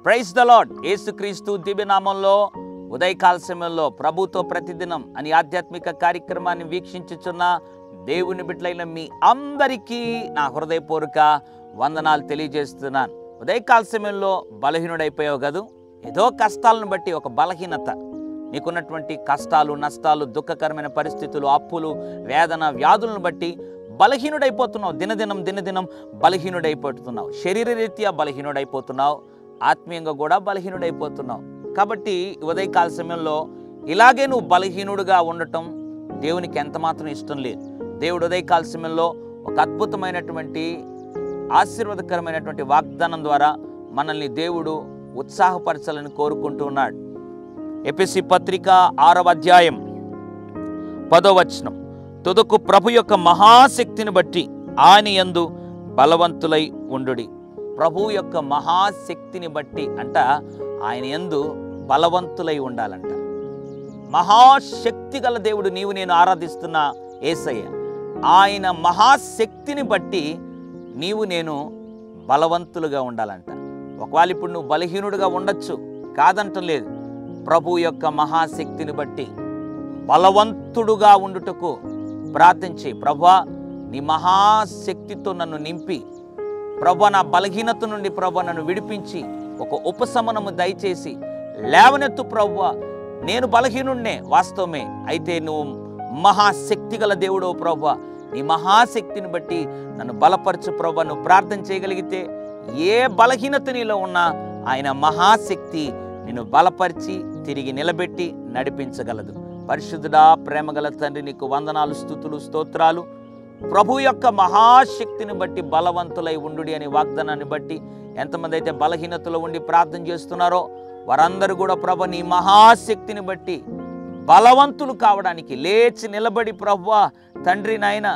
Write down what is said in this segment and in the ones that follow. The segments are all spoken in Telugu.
Praise the lord. యేసుక్రీస్తు దివ్యనామంలో ఉదయకాల సమయంలో ప్రభుతో ప్రతిదినం అని ఆధ్యాత్మిక కార్యక్రమాన్ని వీక్షించుచున్న దేవుని బిడ్డలైన మీ అందరికీ నా హృదయపూర్వక వందనాలు తెలియజేస్తున్నాను. ఉదయకాల సమయంలో బలహీనుడైపోయావు కదూ, ఏదో కష్టాలను బట్టి ఒక బలహీనత, నీకున్నటువంటి కష్టాలు, నష్టాలు, దుఃఖకరమైన పరిస్థితులు, అప్పులు, వేదన, వ్యాధులను బట్టి బలహీనుడైపోతున్నావు. దినదినం బలహీనుడైపోతున్నావు. శరీరరీత్యా బలహీనుడైపోతున్నావు, ఆత్మీయంగా కూడా బలహీనుడైపోతున్నావు. కాబట్టి ఉదయకాల సమయంలో ఇలాగే నువ్వు బలహీనుడుగా ఉండటం దేవునికి ఎంత మాత్రం ఇష్టం లేదు. దేవుడు ఉదయకాల సమయంలో ఒక అద్భుతమైనటువంటి ఆశీర్వాదకరమైనటువంటి వాగ్దానం ద్వారా మనల్ని దేవుడు ఉత్సాహపరచాలని కోరుకుంటూ ఉన్నాడు. ఎఫెసీ పత్రిక 6వ అధ్యాయం 10వ వచనం, తుదకు ప్రభు యొక్క మహాశక్తిని బట్టి ఆయన యందు బలవంతులై ఉండుడి. ప్రభు యొక్క మహాశక్తిని బట్టి అంట ఆయన యందు బలవంతులై ఉండాలంట. మహాశక్తి గల దేవుడు నీవు నేను ఆరాధిస్తున్న యేసయ్య, ఆయన మహాశక్తిని బట్టి నీవు నేను బలవంతులుగా ఉండాలంట. ఒకవేళ ఇప్పుడు నువ్వు బలహీనుడుగా ఉండొచ్చు, కాదంటం లేదు. ప్రభు యొక్క మహాశక్తిని బట్టి బలవంతుడుగా ఉండుటకు ప్రార్థించి, ప్రభువా నీ మహాశక్తితో నన్ను నింపి, ప్రభువా నా బలహీనత నుండి ప్రభువా నన్ను విడిపించి ఒక ఉపశమనము దయచేసి లేవనెత్తు ప్రభువా. నేను బలహీనుడినే వాస్తవమే, అయితే నువ్వు మహాశక్తి గల దేవుడో ప్రభువా, నీ మహాశక్తిని బట్టి నన్ను బలపరచు ప్రభువా. నువ్వు ప్రార్థన చేయగలిగితే ఏ బలహీనత నీలో ఉన్నా ఆయన మహాశక్తి నిన్ను బలపరిచి తిరిగి నిలబెట్టి నడిపించగలదు. పరిశుద్ధుడా, ప్రేమగల తండ్రి, నీకు వందనాలు, స్తుతులు, స్తోత్రాలు. ప్రభు యొక్క మహాశక్తిని బట్టి బలవంతులై ఉండుడి అనే వాగ్దానాన్ని బట్టి ఎంతమంది అయితే బలహీనతలో ఉండి ప్రార్థన చేస్తున్నారో వారందరూ కూడా ప్రభు నీ మహాశక్తిని బట్టి బలవంతులు కావడానికి, లేచి నిలబడి ప్రభువా తండ్రి నాయన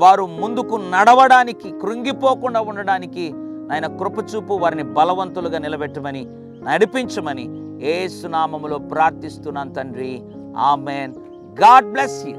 వారు ముందుకు నడవడానికి, కృంగిపోకుండా ఉండడానికి నాయన కృపచూపు, వారిని బలవంతులుగా నిలబెట్టమని, నడిపించమని యేసు నామములో ప్రార్థిస్తున్నాను తండ్రి. ఆమెన్. God bless you.